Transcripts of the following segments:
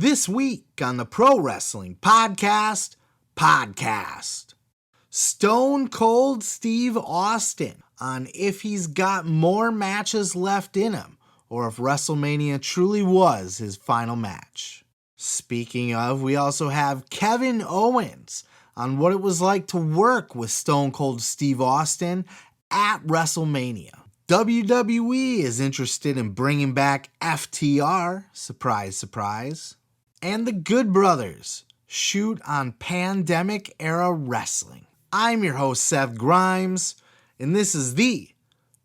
This week on the Pro Wrestling Podcast, Stone Cold Steve Austin on if he's got more matches left in him or if WrestleMania truly was his final match. Speaking of, we also have Kevin Owens on what it was like to work with Stone Cold Steve Austin at WrestleMania. WWE is interested in bringing back FTR, surprise, surprise. And the Good Brothers shoot on pandemic-era wrestling. I'm your host, Seth Grimes, and this is the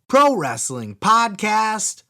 Pro Wrestling Podcast.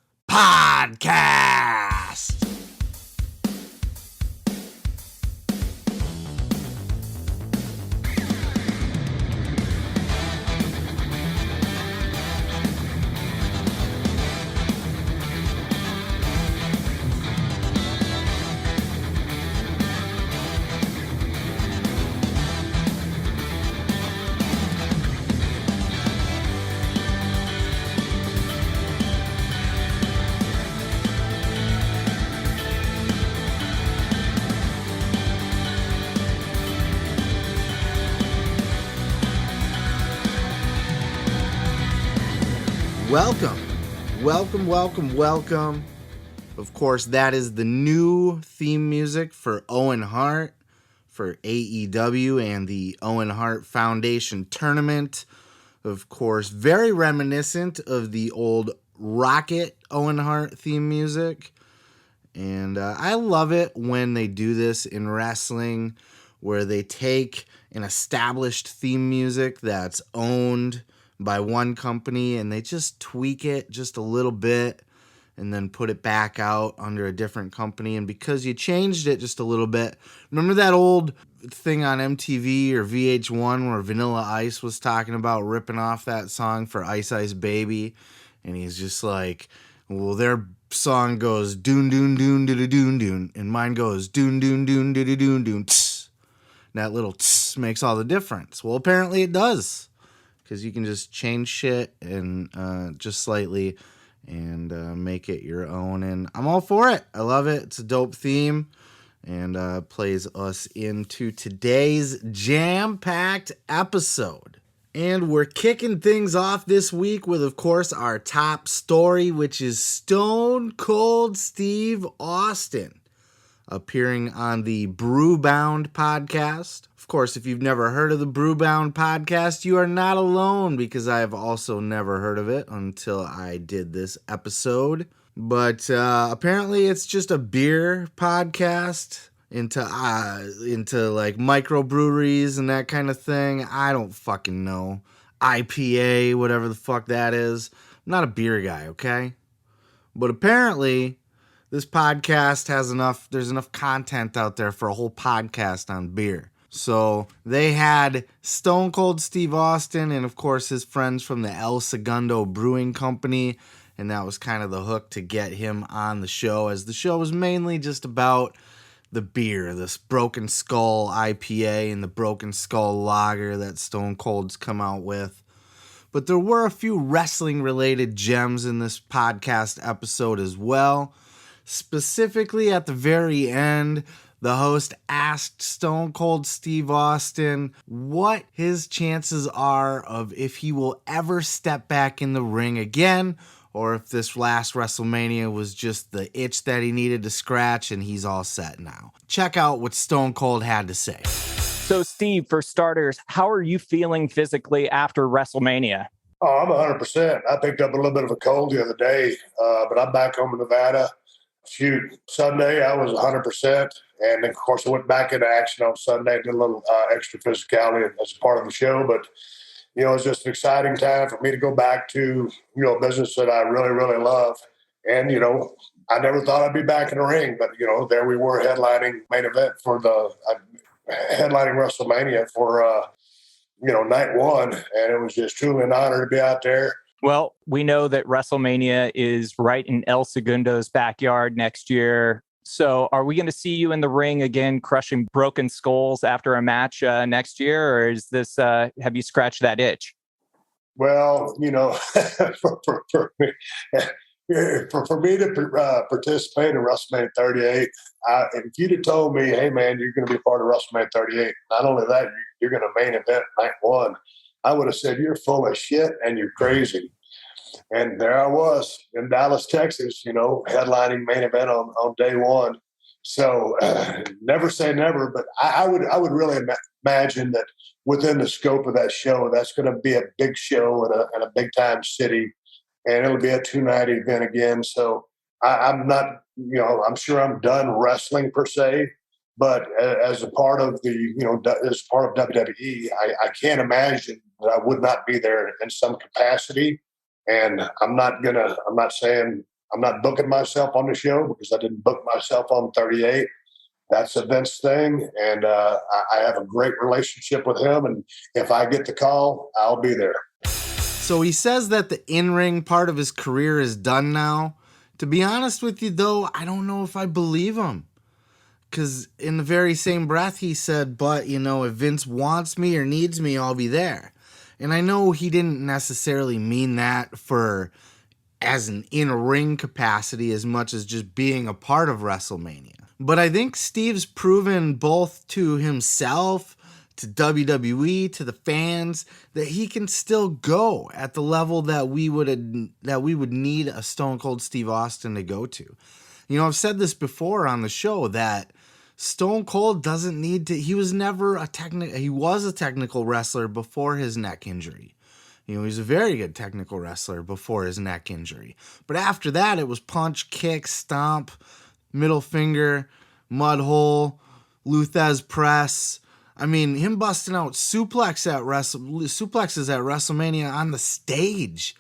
Welcome. Of course, that is the new theme music for Owen Hart for AEW and the Owen Hart Foundation tournament. Of course, very reminiscent of the old Rocket Owen Hart theme music. And I love it when they do this in wrestling, where they take an established theme music that's owned by one company and they just tweak it just a little bit and then put it back out under a different company. And because you changed it just a little bit, remember that old thing on MTV or VH1 where Vanilla Ice was talking about ripping off that song for Ice Ice Baby? And he's just like, well, their song goes doon doon doon doon doon doon, and mine goes doon doon doon doon doon doon. That little tss makes all the difference. Well, apparently it does, because you can just change shit and just slightly and make it your own. And I'm all for it. I love it. It's a dope theme and plays us into today's jam-packed episode. And we're kicking things off this week with, of course, our top story, which is Stone Cold Steve Austin appearing on the Brewbound podcast. Of course, if you've never heard of the Brewbound podcast, you are not alone, because I have also never heard of it until I did this episode. But apparently it's just a beer podcast into like microbreweries and that kind of thing. I don't fucking know. IPA, whatever the fuck that is. I'm not a beer guy, okay? But apparently this podcast there's enough content out there for a whole podcast on beer. So they had Stone Cold Steve Austin and, of course, his friends from the El Segundo Brewing Company. And that was kind of the hook to get him on the show, as the show was mainly just about the beer, this Broken Skull IPA and the Broken Skull Lager that Stone Cold's come out with. But there were a few wrestling-related gems in this podcast episode as well. Specifically, at the very end, the host asked Stone Cold Steve Austin what his chances are of if he will ever step back in the ring again, or if this last WrestleMania was just the itch that he needed to scratch and he's all set now. Check out what Stone Cold had to say. So, Steve, for starters, how are you feeling physically after WrestleMania? Oh, I'm 100%. I picked up a little bit of a cold the other day, but I'm back home in Nevada. Shoot, Sunday I was 100%, and then, of course, I went back into action on Sunday, did a little extra physicality as part of the show, but it's just an exciting time for me to go back to a business that I really, really love. And I never thought I'd be back in the ring, but there we were, headlining main event for headlining WrestleMania for night one, and it was just truly an honor to be out there. Well, we know that WrestleMania is right in El Segundo's backyard next year. So are we going to see you in the ring again, crushing broken skulls after a match next year? Or is this, have you scratched that itch? Well, for me, For me to participate in WrestleMania 38, if you'd have told me, hey, man, you're going to be part of WrestleMania 38, not only that, you're going to main event night one, I would have said, you're full of shit and you're crazy. And there I was in Dallas, Texas, headlining main event on day one. So never say never, but I would really imagine that within the scope of that show, that's going to be a big show in a big time city, and it'll be a 2-night event again. So I'm not, I'm sure I'm done wrestling per se, but as a part of as part of WWE, I can't imagine that I would not be there in some capacity. And I'm not saying I'm not booking myself on the show because I didn't book myself on 38. That's a Vince thing. And I have a great relationship with him. And if I get the call, I'll be there. So he says that the in-ring part of his career is done now. To be honest with you, though, I don't know if I believe him. Because in the very same breath, he said, but, if Vince wants me or needs me, I'll be there. And I know he didn't necessarily mean that as an in-ring capacity as much as just being a part of WrestleMania. But I think Steve's proven both to himself, to WWE, to the fans, that he can still go at the level that we would need a Stone Cold Steve Austin to go to. I've said this before on the show that Stone Cold doesn't need to. He was never he was a technical wrestler before his neck injury. He was a very good technical wrestler before his neck injury. But after that, it was punch, kick, stomp, middle finger, mud hole, Luthez press. I mean, him busting out suplexes at WrestleMania on the stage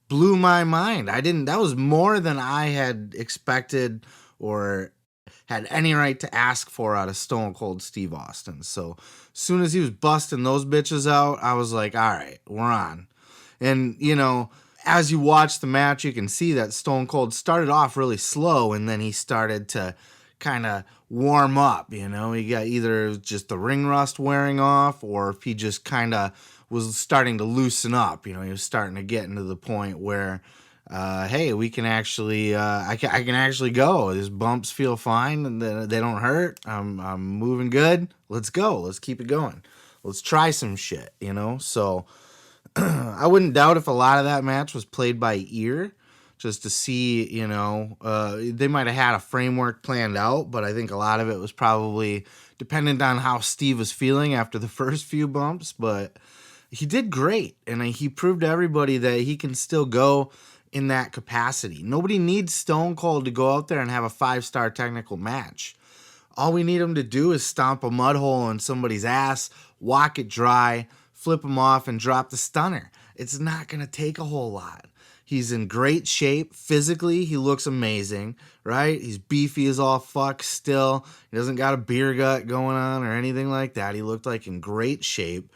blew my mind. That was more than I had expected or had any right to ask for out of Stone Cold Steve Austin. So as soon as he was busting those bitches out, I was like, all right, we're on. And, as you watch the match, you can see that Stone Cold started off really slow, and then he started to kind of warm up. He got either just the ring rust wearing off, or if he just kind of was starting to loosen up. He was starting to get into the point where, hey, we can actually, I can actually go. These bumps feel fine and they don't hurt. I'm moving good. Let's go. Let's keep it going. Let's try some shit, So I wouldn't doubt if a lot of that match was played by ear just to see, they might have had a framework planned out, but I think a lot of it was probably dependent on how Steve was feeling after the first few bumps, but he did great. And he proved to everybody that he can still go in that capacity. Nobody needs Stone Cold to go out there and have a 5-star technical match. All we need him to do is stomp a mud hole in somebody's ass, walk it dry, flip him off, and drop the stunner. It's not going to take a whole lot. He's in great shape. Physically, he looks amazing, right? He's beefy as all fuck still. He doesn't got a beer gut going on or anything like that. He looked like in great shape.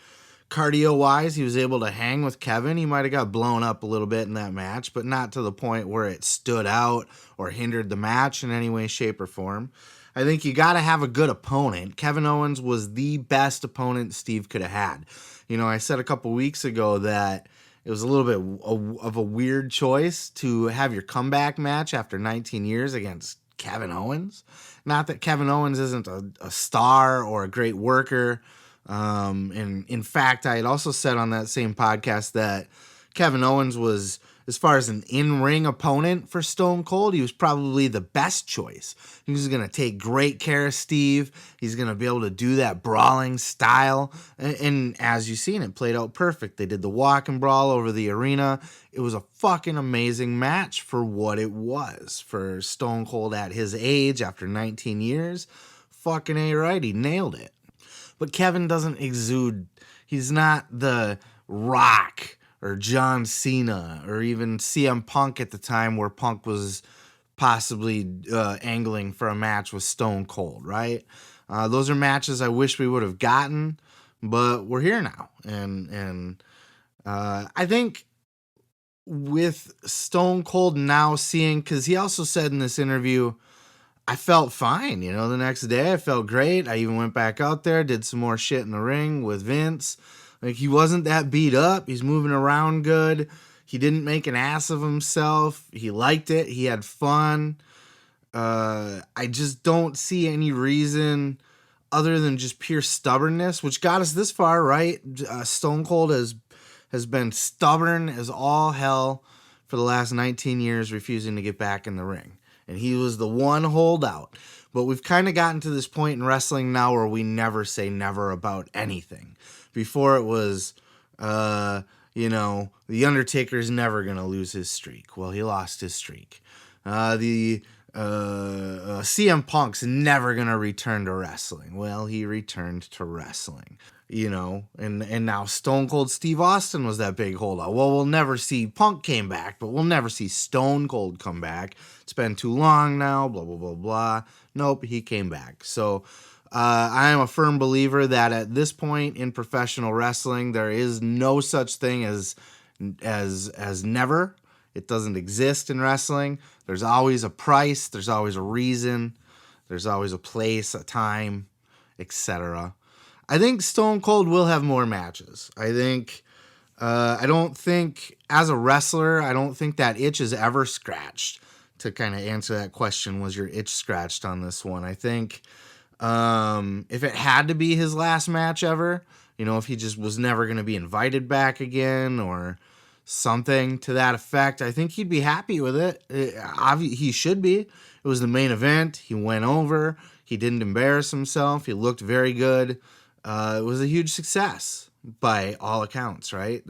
Cardio-wise, he was able to hang with Kevin. He might have got blown up a little bit in that match, but not to the point where it stood out or hindered the match in any way, shape, or form. I think you got to have a good opponent. Kevin Owens was the best opponent Steve could have had. I said a couple weeks ago that it was a little bit of a weird choice to have your comeback match after 19 years against Kevin Owens. Not that Kevin Owens isn't a star or a great worker. And in fact, I had also said on that same podcast that Kevin Owens was, as far as an in-ring opponent for Stone Cold, he was probably the best choice. He was going to take great care of Steve. He's going to be able to do that brawling style. And as you've seen, it played out perfect. They did the walk and brawl over the arena. It was a fucking amazing match for what it was. For Stone Cold at his age, after 19 years, fucking A-right, he nailed it. But Kevin doesn't exude, he's not the Rock or John Cena or even CM Punk at the time where Punk was possibly angling for a match with Stone Cold, right? Those are matches I wish we would have gotten, but we're here now. And I think with Stone Cold now seeing, because he also said in this interview, I felt fine, the next day I felt great. I even went back out there, did some more shit in the ring with Vince. Like, he wasn't that beat up. He's moving around good. He didn't make an ass of himself. He liked it. He had fun. I just don't see any reason other than just pure stubbornness, which got us this far, right? Stone Cold has been stubborn as all hell for the last 19 years, refusing to get back in the ring. And he was the one holdout. But we've kind of gotten to this point in wrestling now where we never say never about anything. Before it was, The Undertaker's never going to lose his streak. Well, he lost his streak. CM Punk's never going to return to wrestling. Well, he returned to wrestling. And now Stone Cold Steve Austin was that big holdout. Well, we'll never see Punk came back, but we'll never see Stone Cold come back. It's been too long now, blah, blah, blah, blah. Nope, he came back. So I am a firm believer that at this point in professional wrestling, there is no such thing as never. It doesn't exist in wrestling. There's always a price. There's always a reason. There's always a place, a time, etc. I think Stone Cold will have more matches. I don't think, as a wrestler, I don't think that itch is ever scratched. To kind of answer that question, was your itch scratched on this one? I think if it had to be his last match ever, if he just was never going to be invited back again or something to that effect, I think he'd be happy with it. He should be. It was the main event. He went over. He didn't embarrass himself. He looked very good. It was a huge success by all accounts, right?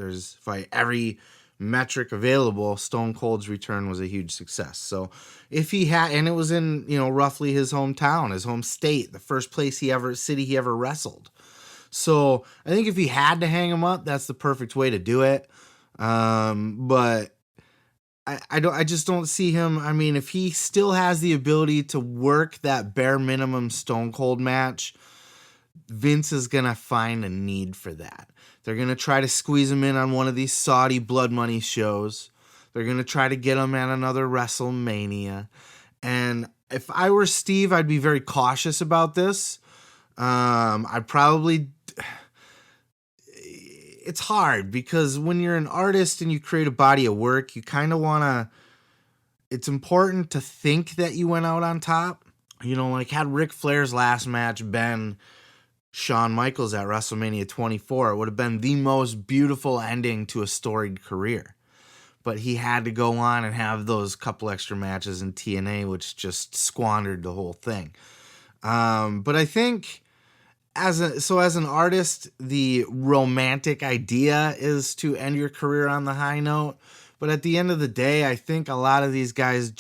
By every metric available, Stone Cold's return was a huge success. So if he had, and it was in, roughly his hometown, his home state, the first city he ever wrestled. So I think if he had to hang him up, that's the perfect way to do it. But I just don't see him. I mean, if he still has the ability to work that bare minimum Stone Cold match, Vince is going to find a need for that. They're going to try to squeeze him in on one of these Saudi blood money shows. They're going to try to get him at another WrestleMania. And if I were Steve, I'd be very cautious about this. It's hard because when you're an artist and you create a body of work, you kind of want to, it's important to think that you went out on top. Like had Ric Flair's last match been Shawn Michaels at WrestleMania 24, it would have been the most beautiful ending to a storied career. But he had to go on and have those couple extra matches in TNA, which just squandered the whole thing. But I think as an artist, the romantic idea is to end your career on the high note. But at the end of the day, I think a lot of these guys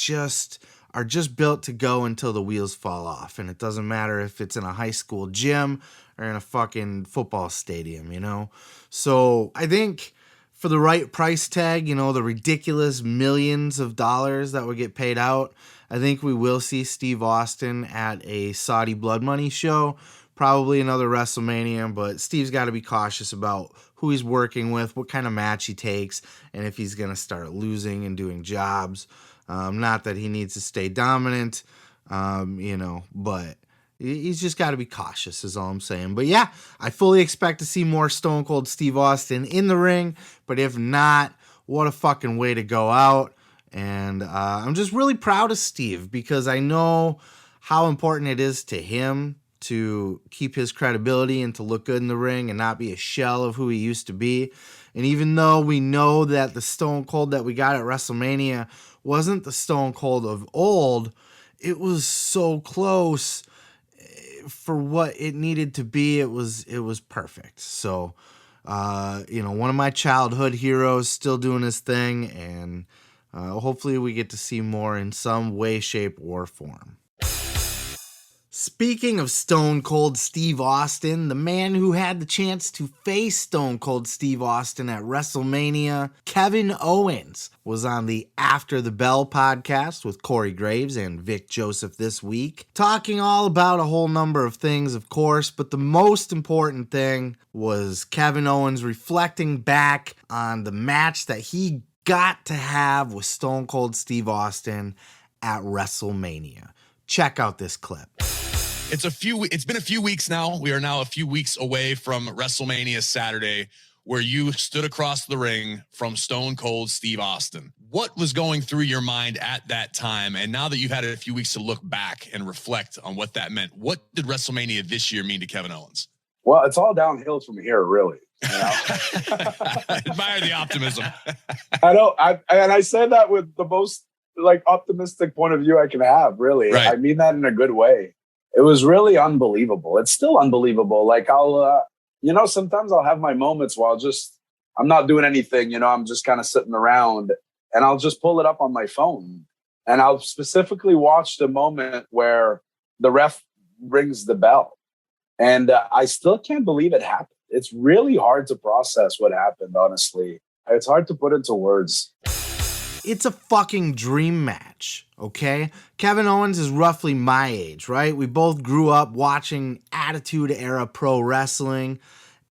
are just built to go until the wheels fall off. And it doesn't matter if it's in a high school gym or in a fucking football stadium, So I think for the right price tag, the ridiculous millions of dollars that would get paid out, I think we will see Steve Austin at a Saudi blood money show, probably another WrestleMania, but Steve's got to be cautious about who he's working with, what kind of match he takes, and if he's going to start losing and doing jobs. Not that he needs to stay dominant, but he's just got to be cautious is all I'm saying. But yeah, I fully expect to see more Stone Cold Steve Austin in the ring, but if not, what a fucking way to go out. And I'm just really proud of Steve because I know how important it is to him to keep his credibility and to look good in the ring and not be a shell of who he used to be. And even though we know that the Stone Cold that we got at WrestleMania wasn't the Stone Cold of old, it was so close for what it needed to be. It was perfect. So, one of my childhood heroes still doing his thing, and hopefully we get to see more in some way, shape, or form. Speaking of Stone Cold Steve Austin, the man who had the chance to face Stone Cold Steve Austin at WrestleMania, Kevin Owens, was on the After the Bell podcast with Corey Graves and Vic Joseph this week, talking all about a whole number of things, of course, but the most important thing was Kevin Owens reflecting back on the match that he got to have with Stone Cold Steve Austin at WrestleMania. Check out this clip. It's been a few weeks now. We are now a few weeks away from WrestleMania Saturday. where you stood across the ring from Stone Cold Steve Austin. What was going through your mind at that time? And now that you've had a few weeks to look back and reflect on what that meant, what did WrestleMania this year mean to Kevin Owens? Well, it's all downhill from here, really. You know? I admire the optimism. I say that with the most optimistic point of view I can have, really. Right. I mean that in a good way. It was really unbelievable. It's still unbelievable. Sometimes I'll have my moments while I'm not doing anything, I'm just kind of sitting around, and I'll just pull it up on my phone, and I'll specifically watch the moment where the ref rings the bell. And I still can't believe it happened. It's really hard to process what happened, honestly. It's hard to put into words. It's a fucking dream match, okay? Kevin Owens is roughly my age, right? We both grew up watching Attitude Era pro wrestling,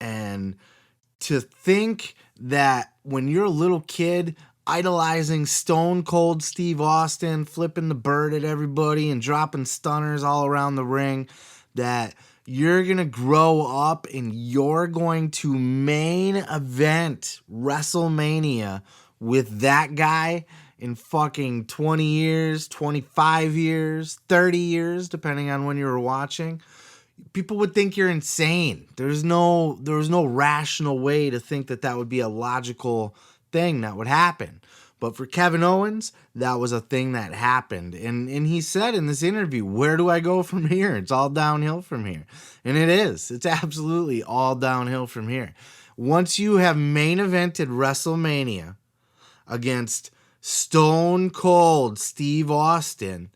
and to think that when you're a little kid idolizing Stone Cold Steve Austin, flipping the bird at everybody and dropping stunners all around the ring, that you're going to grow up and you're going to main event WrestleMania with that guy in fucking 20 years, 25 years, 30 years, depending on when you were watching, people would think you're insane. There was no rational way to think that would be a logical thing that would happen. But for Kevin Owens, that was a thing that happened. And he said in this interview, where do I go from here? It's all downhill from here. And it is. It's absolutely all downhill from here. Once you have main evented WrestleMania against Stone Cold Steve Austin,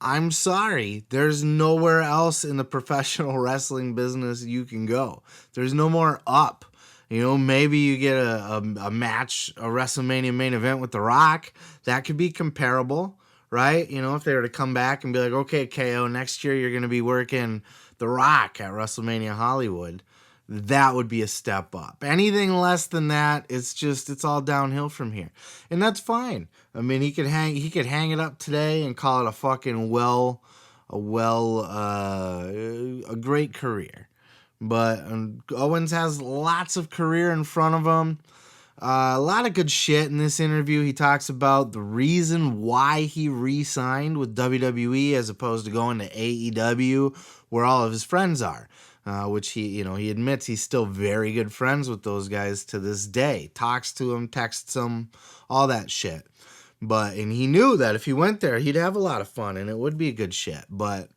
I'm sorry, there's nowhere else in the professional wrestling business you can go. There's no more up. Maybe you get a match, a WrestleMania main event with The Rock. That could be comparable, right? If they were to come back and be like, okay, KO, next year you're going to be working The Rock at WrestleMania Hollywood. That would be a step up. Anything less than that, it's all downhill from here. And that's fine. I mean, he could hang it up today and call it a fucking a great career. But Owens has lots of career in front of him. A lot of good shit in this interview. He talks about the reason why he re-signed with WWE as opposed to going to AEW, where all of his friends are. Which he admits he's still very good friends with those guys to this day. Talks to them, texts them, all that shit. And he knew that if he went there, he'd have a lot of fun and it would be good shit. But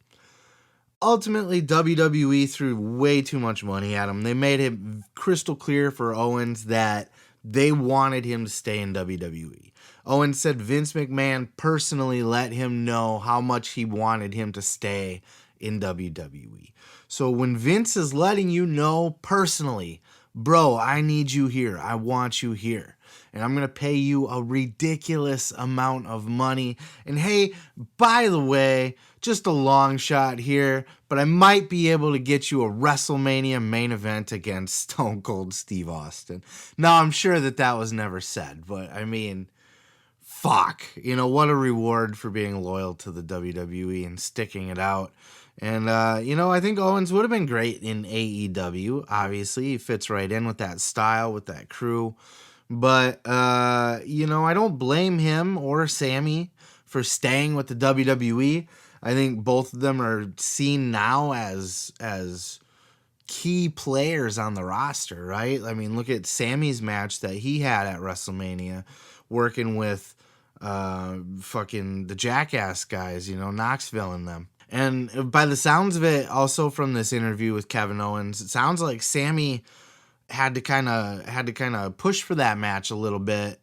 ultimately, WWE threw way too much money at him. They made it crystal clear for Owens that they wanted him to stay in WWE. Owens said Vince McMahon personally let him know how much he wanted him to stay in WWE. So when Vince is letting you know personally, bro, I need you here. I want you here. And I'm going to pay you a ridiculous amount of money. And hey, by the way, just a long shot here, but I might be able to get you a WrestleMania main event against Stone Cold Steve Austin. Now, I'm sure that was never said, but I mean, fuck. What a reward for being loyal to the WWE and sticking it out. And, I think Owens would have been great in AEW. Obviously, he fits right in with that style, with that crew. But, I don't blame him or Sammy for staying with the WWE. I think both of them are seen now as key players on the roster, right? I mean, look at Sammy's match that he had at WrestleMania working with fucking the Jackass guys, Knoxville and them. And by the sounds of it, also from this interview with Kevin Owens, it sounds like Sammy had to kind of push for that match a little bit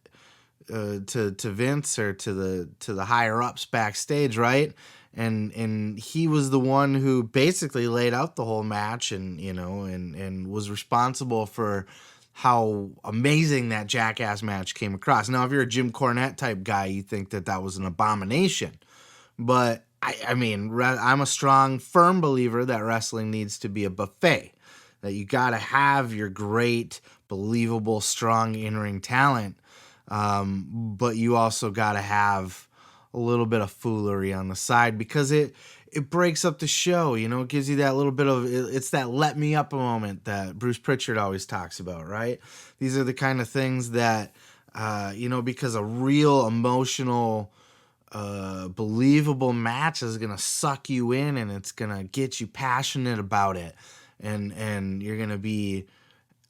to Vince or to the higher ups backstage, right? And he was the one who basically laid out the whole match and was responsible for how amazing that Jackass match came across. Now, if you're a Jim Cornette type guy, you think that was an abomination, but I mean, I'm a strong, firm believer that wrestling needs to be a buffet, that you got to have your great, believable, strong in-ring talent, but you also got to have a little bit of foolery on the side because it breaks up the show. You know, it gives you that little bit of, it's that let me up a moment that Bruce Pritchard always talks about, right? These are the kind of things that, you know, because a real emotional, believable match is going to suck you in, and it's going to get you passionate about it. And you're going to be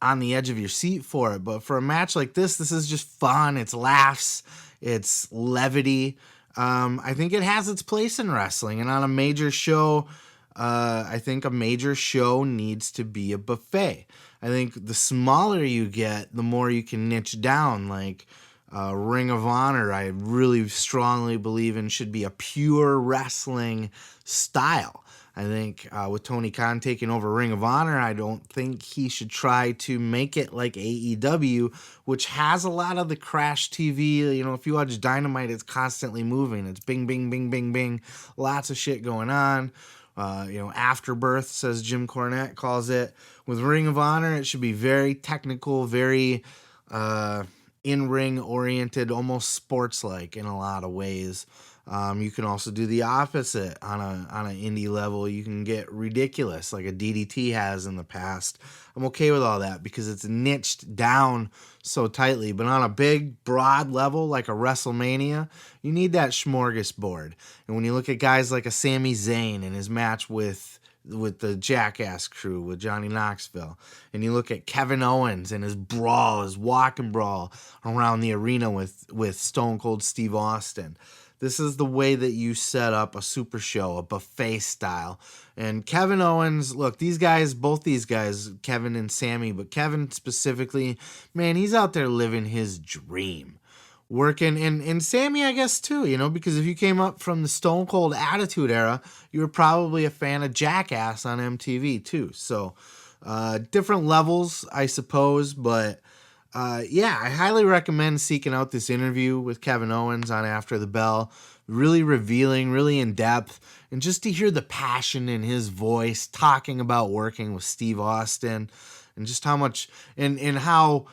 on the edge of your seat for it. But for a match like this is just fun. It's laughs. It's levity. I think it has its place in wrestling. And on a major show, I think a major show needs to be a buffet. I think the smaller you get, the more you can niche down. Like Ring of Honor, I really strongly believe in should be a pure wrestling style. I think with Tony Khan taking over Ring of Honor, I don't think he should try to make it like AEW, which has a lot of the Crash TV. You know, if you watch Dynamite, it's constantly moving. It's bing, bing, bing, bing, bing. Lots of shit going on. You know, afterbirth, says Jim Cornette, calls it. With Ring of Honor, it should be very technical, very in-ring oriented, almost sports-like in a lot of ways. You can also do the opposite on an indie level. You can get ridiculous like a DDT has in the past. I'm okay with all that because it's niched down so tightly. But on a big, broad level like a WrestleMania, you need that smorgasbord. And when you look at guys like a Sami Zayn and his match with the Jackass crew, with Johnny Knoxville, and you look at Kevin Owens and his brawl, his walk and brawl around the arena with Stone Cold Steve Austin, this is the way that you set up a super show, a buffet style. And Kevin Owens, look, both these guys, Kevin and Sammy, but Kevin specifically, man, he's out there living his dream. Working, and Sammy, I guess, too, you know, because if you came up from the Stone Cold Attitude Era, you were probably a fan of Jackass on MTV, too. So, different levels, I suppose, but yeah, I highly recommend seeking out this interview with Kevin Owens on After the Bell. Really revealing, really in depth, and just to hear the passion in his voice talking about working with Steve Austin, and just how much, and how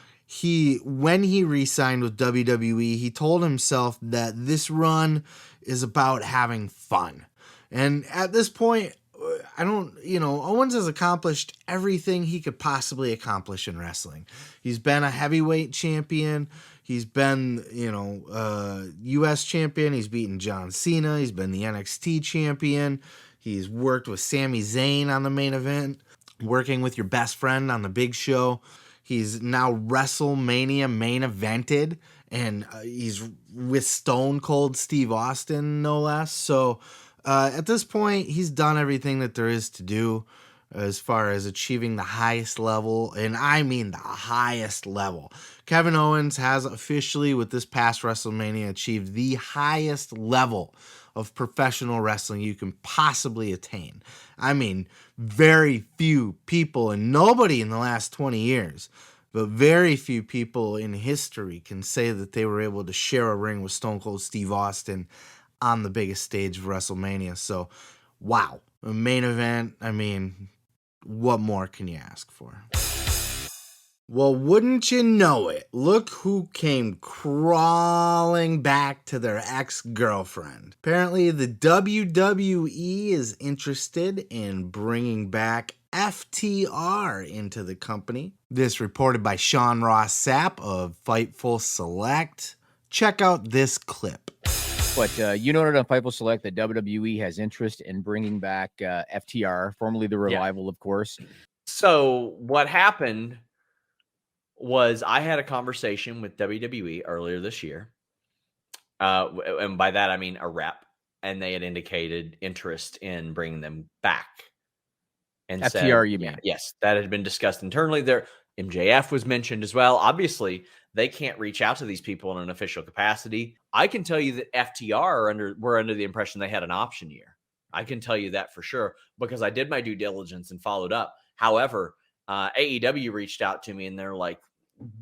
when he re-signed with WWE, he told himself that this run is about having fun. And at this point, Owens has accomplished everything he could possibly accomplish in wrestling. He's been a heavyweight champion. He's been, U.S. champion. He's beaten John Cena. He's been the NXT champion. He's worked with Sami Zayn on the main event, working with your best friend on the big show. He's now WrestleMania main evented, and he's with Stone Cold Steve Austin, no less. So, at this point, he's done everything that there is to do as far as achieving the highest level, and I mean the highest level. Kevin Owens has officially, with this past WrestleMania, achieved the highest level of professional wrestling you can possibly attain. I mean, very few people, and nobody in the last 20 years, but very few people in history can say that they were able to share a ring with Stone Cold Steve Austin on the biggest stage of WrestleMania. So, wow. A main event, I mean, what more can you ask for? Well, wouldn't you know it? Look who came crawling back to their ex-girlfriend. Apparently, the WWE is interested in bringing back FTR into the company. This reported by Sean Ross Sapp of Fightful Select. Check out this clip. But you noted on Fightful Select that WWE has interest in bringing back FTR, formerly the Revival, of course. So what happened was I had a conversation with WWE earlier this year. And by that, I mean a rep. And they had indicated interest in bringing them back. And FTR, said, you mean? Yes, that had been discussed internally. There, MJF was mentioned as well. Obviously, they can't reach out to these people in an official capacity. I can tell you that FTR were under the impression they had an option year. I can tell you that for sure because I did my due diligence and followed up. However, AEW reached out to me and they're like,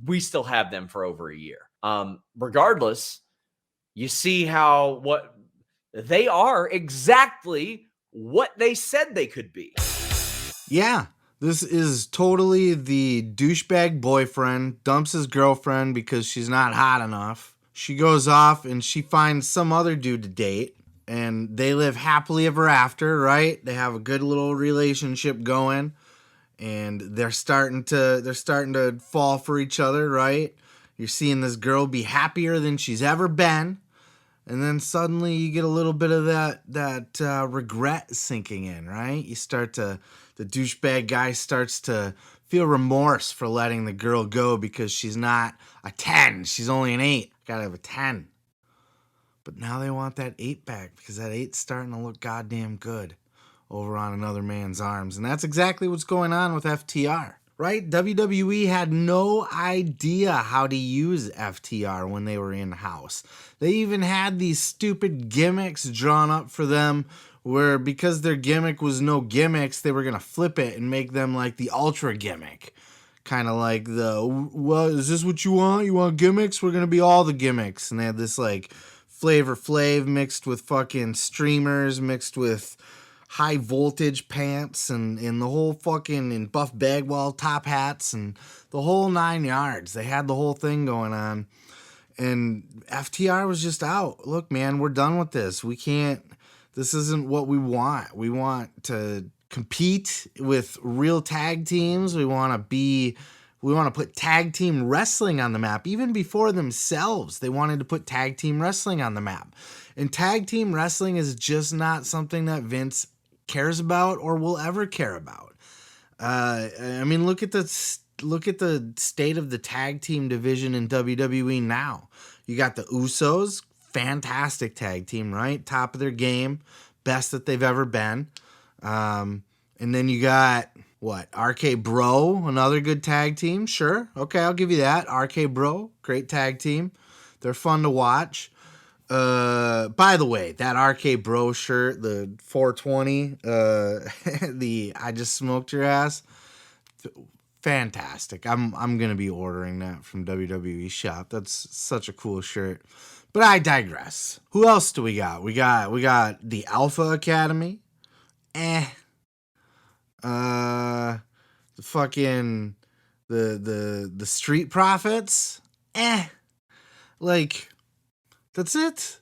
we still have them for over a year. Regardless, you see what they are exactly what they said they could be. Yeah, this is totally the douchebag boyfriend dumps his girlfriend because she's not hot enough. She goes off and she finds some other dude to date. and they live happily ever after, right? They have a good little relationship going, and they're starting to fall for each other, right? You're seeing this girl be happier than she's ever been, and then suddenly you get a little bit of that regret sinking in, right? The douchebag guy starts to feel remorse for letting the girl go because she's not a 10. She's only an 8. Gotta have a 10. But now they want that 8 back because that 8's starting to look goddamn good over on another man's arms. And that's exactly what's going on with FTR, right? WWE had no idea how to use FTR when they were in-house. They even had these stupid gimmicks drawn up for them where because their gimmick was no gimmicks, they were going to flip it and make them like the ultra gimmick. Kind of like well, is this what you want? You want gimmicks? We're going to be all the gimmicks. And they had this like Flavor Flav mixed with fucking streamers, mixed with high voltage pants and the whole fucking and Buff Bagwell top hats and the whole 9 yards. They had the whole thing going on. And FTR was just out. Look, man, we're done with this. This isn't what we want. We want to compete with real tag teams. We want to put tag team wrestling on the map. Even before themselves, they wanted to put tag team wrestling on the map. And tag team wrestling is just not something that Vince cares about or will ever care about. I mean, look at the state of the tag team division in WWE now. You got the Usos, fantastic tag team, right? Top of their game, best that they've ever been. And then you got RK Bro, another good tag team. Sure. Okay, I'll give you that. RK Bro, great tag team. They're fun to watch. By the way, that RK Bro shirt, the 420, the I just smoked your ass, fantastic. I'm gonna be ordering that from WWE shop. That's such a cool shirt. But I digress. Who else do we got? We got the Alpha Academy. The fucking the Street Profits. Like, that's it.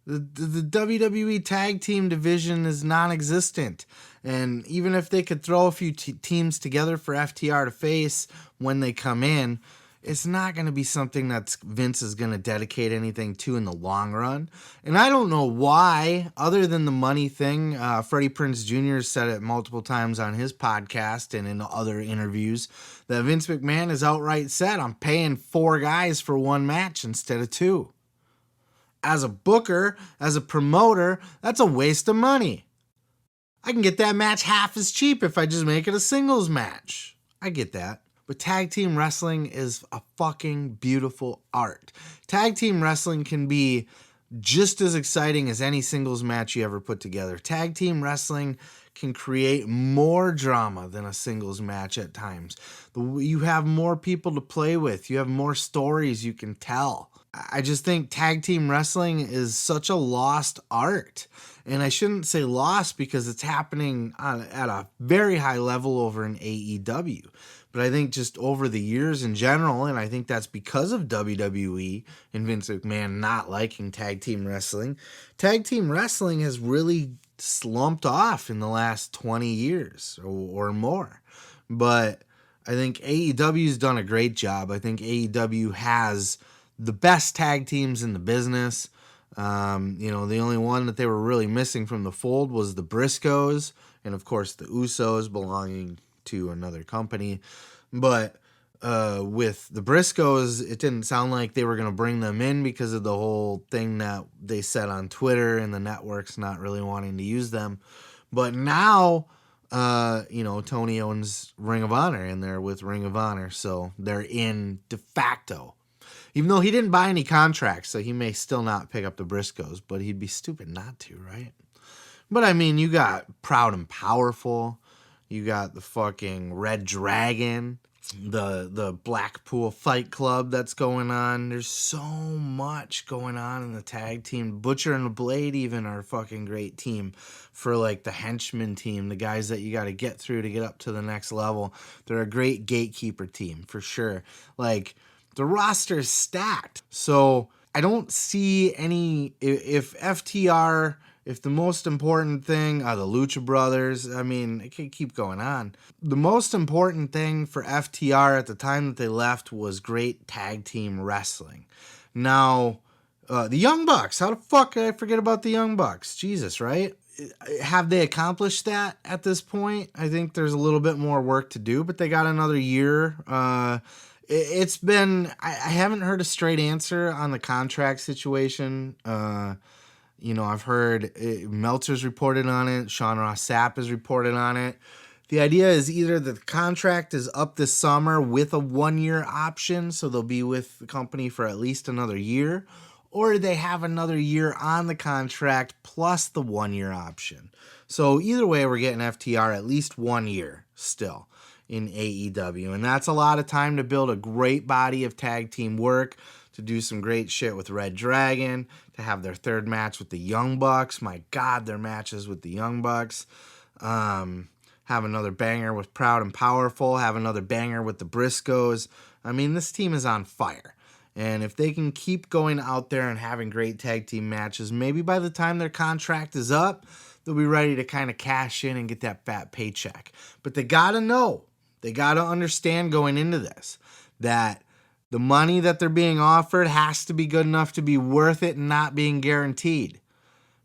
The WWE tag team division is non-existent. And even if they could throw a few teams together for FTR to face when they come in, it's not going to be something that Vince is going to dedicate anything to in the long run. And I don't know why, other than the money thing. Freddie Prinze Jr. said it multiple times on his podcast and in other interviews that Vince McMahon has outright said, I'm paying 4 guys for 1 match instead of 2. As a booker, as a promoter, that's a waste of money. I can get that match half as cheap if I just make it a singles match. I get that. But tag team wrestling is a fucking beautiful art. Tag team wrestling can be just as exciting as any singles match you ever put together. Tag team wrestling can create more drama than a singles match at times. You have more people to play with. You have more stories you can tell. I just think tag team wrestling is such a lost art. And I shouldn't say lost because it's happening at a very high level over in AEW. But I think just over the years in general, and I think that's because of WWE and Vince McMahon not liking tag team wrestling has really slumped off in the last 20 years or more. But I think AEW's done a great job. I think AEW has the best tag teams in the business. The only one that they were really missing from the fold was the Briscoes, and of course the Usos belonging to another company. But with the Briscoes, it didn't sound like they were going to bring them in because of the whole thing that they said on Twitter and the networks not really wanting to use them. But now, Tony owns Ring of Honor, and they're with Ring of Honor, so they're in de facto. Even though he didn't buy any contracts, so he may still not pick up the Briscoes, but he'd be stupid not to, right? But I mean, you got Proud and Powerful, you got the fucking Red Dragon, the Blackpool Fight Club that's going on. There's so much going on in the tag team. Butcher and the Blade even are a fucking great team for like the henchman team, the guys that you got to get through to get up to the next level. They're a great gatekeeper team for sure. Like, the roster's stacked. So I don't see any, if FTR, if the most important thing are the Lucha Brothers, I mean, it could keep going on. The most important thing for FTR at the time that they left was great tag team wrestling. Now, the Young Bucks, how the fuck did I forget about the Young Bucks? Jesus, right? Have they accomplished that at this point? I think there's a little bit more work to do, but they got another year. It's been, I haven't heard a straight answer on the contract situation. I've heard Meltzer's reported on it. Sean Ross Sapp has reported on it. The idea is either the contract is up this summer with a 1-year option, so they'll be with the company for at least another year, or they have another year on the contract plus the 1-year option. So either way, we're getting FTR at least 1 year still in AEW. And that's a lot of time to build a great body of tag team work, to do some great shit with Red Dragon, to have their third match with the Young Bucks. My God, their matches with the Young Bucks. Have another banger with Proud and Powerful. Have another banger with the Briscoes. I mean, this team is on fire. And if they can keep going out there and having great tag team matches, maybe by the time their contract is up, they'll be ready to kind of cash in and get that fat paycheck. But they got to know, they got to understand going into this that the money that they're being offered has to be good enough to be worth it and not being guaranteed.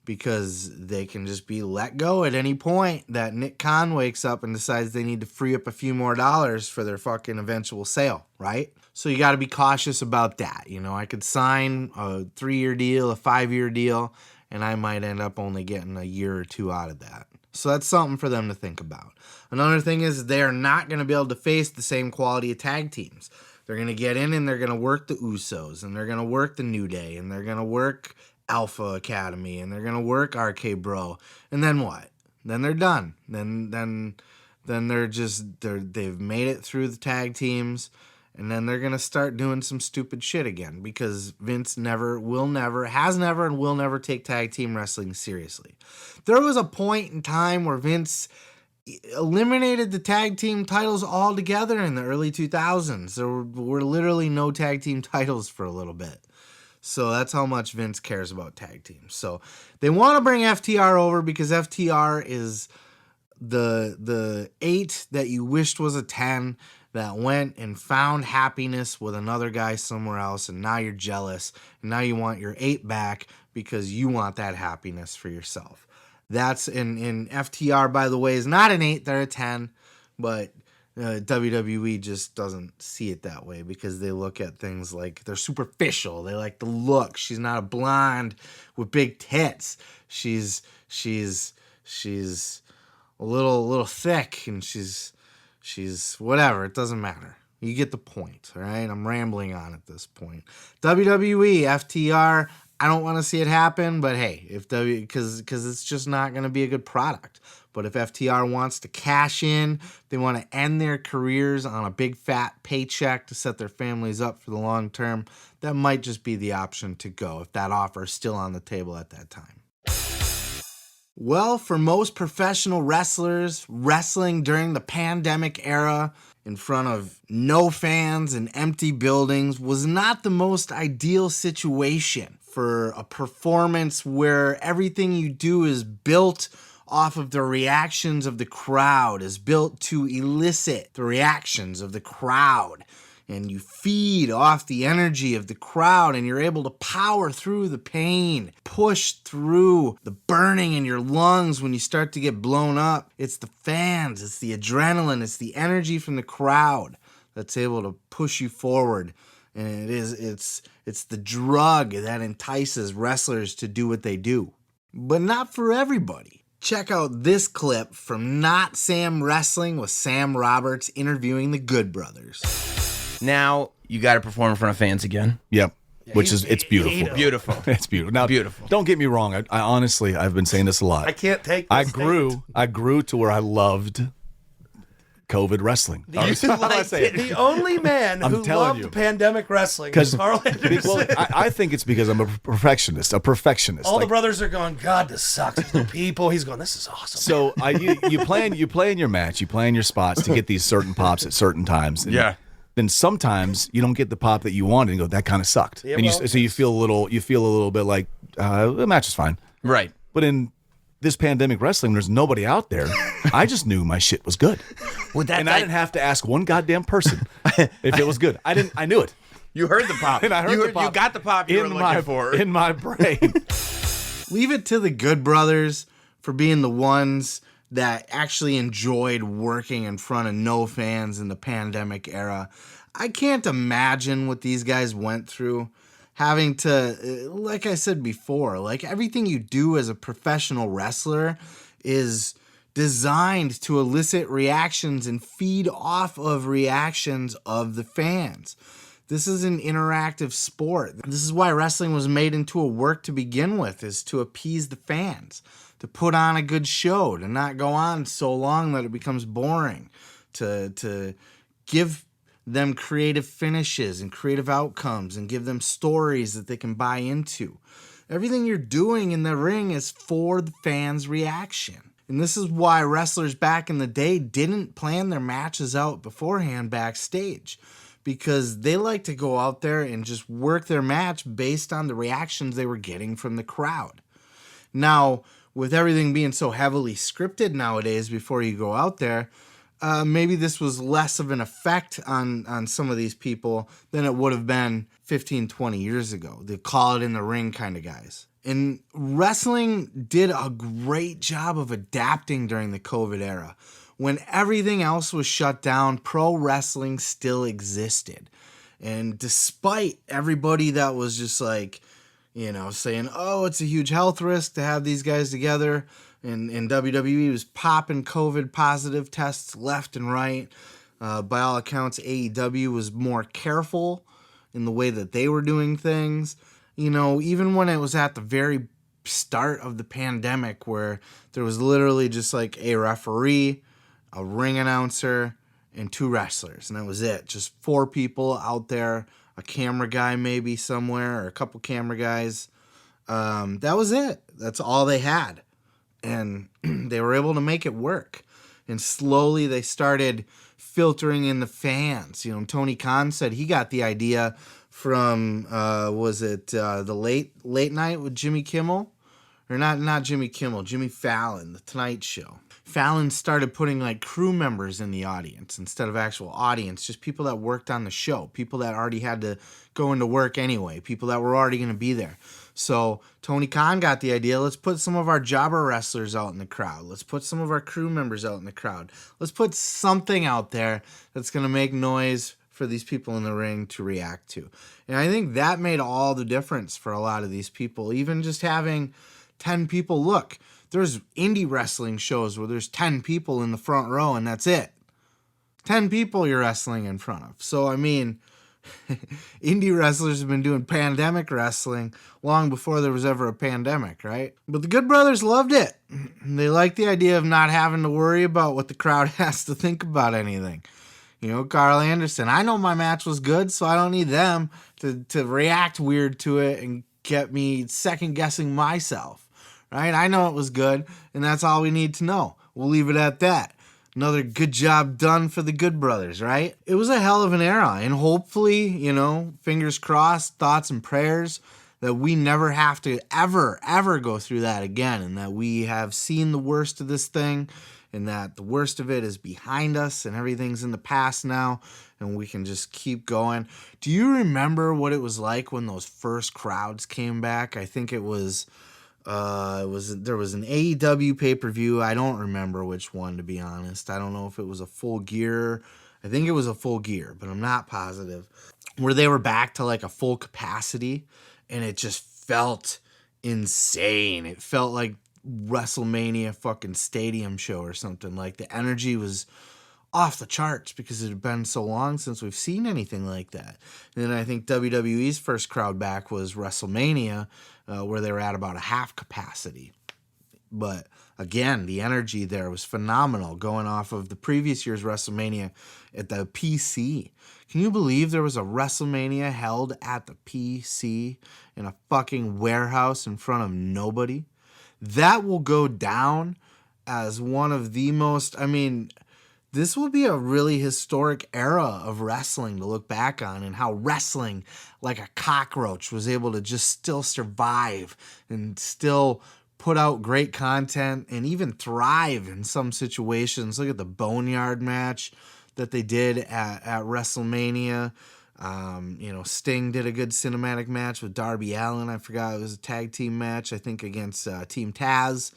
Because they can just be let go at any point that Nick Khan wakes up and decides they need to free up a few more dollars for their fucking eventual sale, right? So you got to be cautious about that. I could sign a 3-year deal, a 5-year deal, and I might end up only getting a year or two out of that. So that's something for them to think about. Another thing is they are not going to be able to face the same quality of tag teams. They're going to get in and they're going to work the Usos, and they're going to work the New Day, and they're going to work Alpha Academy, and they're going to work RK Bro. And then what? Then they're done. Then they've made it through the tag teams, and then they're going to start doing some stupid shit again, because Vince has never, and will never take tag team wrestling seriously. There was a point in time where Vince eliminated the tag team titles altogether in the early 2000s. There were literally no tag team titles for a little bit. So that's how much Vince cares about tag teams. So they want to bring FTR over because FTR is the 8 that you wished was a 10 that went and found happiness with another guy somewhere else, and now you're jealous, and now you want your 8 back because you want that happiness for yourself. That's in FTR, by the way, is not an 8, they're a 10, but WWE just doesn't see it that way because they look at things like they're superficial. They like the look. She's not a blonde with big tits. She's a little thick, and she's whatever. It doesn't matter. You get the point, all right? I'm rambling on at this point. WWE, FTR, I don't want to see it happen, but hey, because it's just not going to be a good product. But if FTR wants to cash in, they want to end their careers on a big fat paycheck to set their families up for the long term, that might just be the option to go if that offer is still on the table at that time. Well, for most professional wrestlers, wrestling during the pandemic era in front of no fans and empty buildings was not the most ideal situation for a performance where everything you do is built off of the reactions of the crowd, is built to elicit the reactions of the crowd. And you feed off the energy of the crowd, and you're able to power through the pain, push through the burning in your lungs when you start to get blown up. It's the fans, it's the adrenaline, it's the energy from the crowd that's able to push you forward. And it's the drug that entices wrestlers to do what they do. But not for everybody. Check out this clip from Not Sam Wrestling with Sam Roberts interviewing the Good Brothers. Now you got to perform in front of fans again. Yep. Which is, it's beautiful. Beautiful. It's beautiful. Now, beautiful. Don't get me wrong. I honestly, I've been saying this a lot. I can't take this I grew to where I loved COVID wrestling. The only man who loved pandemic wrestling is Carl Anderson. Well, I think it's because I'm a perfectionist. All the brothers are going, God, this sucks. There's no people. He's going, this is awesome. So you plan your match, you plan your spots to get these certain pops at certain times. And then sometimes you don't get the pop that you wanted and go, that kind of sucked. Yeah, and well, so you feel a little bit like the match is fine. Right. But in this pandemic wrestling, there's nobody out there. I just knew my shit was good. Well, I didn't have to ask one goddamn person if it was good. I knew it. You heard the pop. And I heard the pop. You got the pop you were looking for. In my brain. Leave it to the Good Brothers for being the ones that actually enjoyed working in front of no fans in the pandemic era. I can't imagine what these guys went through. Having to, like I said before, like everything you do as a professional wrestler is designed to elicit reactions and feed off of reactions of the fans. This is an interactive sport. This is why wrestling was made into a work to begin with, is to appease the fans, to put on a good show, to not go on so long that it becomes boring, to give them creative finishes and creative outcomes and give them stories that they can buy into. Everything you're doing in the ring is for the fans' reaction. And this is why wrestlers back in the day didn't plan their matches out beforehand backstage, because they like to go out there and just work their match based on the reactions they were getting from the crowd. Now, with everything being so heavily scripted nowadays before you go out there, maybe this was less of an effect on some of these people than it would have been 15, 20 years ago. The call it in the ring kind of guys. And wrestling did a great job of adapting during the COVID era. When everything else was shut down, pro wrestling still existed. And despite everybody that was just like, saying, oh, it's a huge health risk to have these guys together, and WWE was popping COVID positive tests left and right. By all accounts, AEW was more careful in the way that they were doing things. Even when it was at the very start of the pandemic, where there was literally just like a referee, a ring announcer, and 2 wrestlers, and that was it. Just 4 people out there, a camera guy maybe somewhere, or a couple camera guys. That was it. That's all they had. And they were able to make it work. And slowly they started filtering in the fans. Tony Khan said he got the idea from, the late night with Jimmy Kimmel? Or not Jimmy Kimmel, Jimmy Fallon, The Tonight Show. Fallon started putting like crew members in the audience instead of actual audience, just people that worked on the show, people that already had to go into work anyway, people that were already going to be there. So Tony Khan got the idea, let's put some of our jobber wrestlers out in the crowd. Let's put some of our crew members out in the crowd. Let's put something out there that's going to make noise for these people in the ring to react to. And I think that made all the difference for a lot of these people, even just having 10 people. Look, there's indie wrestling shows where there's 10 people in the front row and that's it. 10 people you're wrestling in front of. So, indie wrestlers have been doing pandemic wrestling long before there was ever a pandemic, right? But the Good Brothers loved it. They liked the idea of not having to worry about what the crowd has to think about anything. Carl Anderson, I know my match was good, so I don't need them to react weird to it and get me second guessing myself. Right? I know it was good, and that's all we need to know. We'll leave it at that. Another good job done for the Good Brothers, right? It was a hell of an era, and hopefully, fingers crossed, thoughts and prayers that we never have to ever go through that again, and that we have seen the worst of this thing, and that the worst of it is behind us, and everything's in the past now, and we can just keep going. Do you remember what it was like when those first crowds came back? I think it was... there was an AEW pay-per-view. I don't remember which one, to be honest. I don't know if it was a Full Gear. I think it was a Full Gear, but I'm not positive. Where they were back to like a full capacity, and it just felt insane. It felt like WrestleMania fucking stadium show or something. Like the energy was off the charts because it had been so long since we've seen anything like that. And then I think WWE's first crowd back was WrestleMania, where they were at about a half capacity. But again, the energy there was phenomenal going off of the previous year's WrestleMania at the PC. Can you believe there was a WrestleMania held at the PC in a fucking warehouse in front of nobody? That will go down as one of the most, this will be a really historic era of wrestling to look back on, and how wrestling like a cockroach was able to just still survive and still put out great content and even thrive in some situations. Look at the Boneyard match that they did at WrestleMania. Sting did a good cinematic match with Darby Allin. I forgot, it was a tag team match, I think, against Team Taz.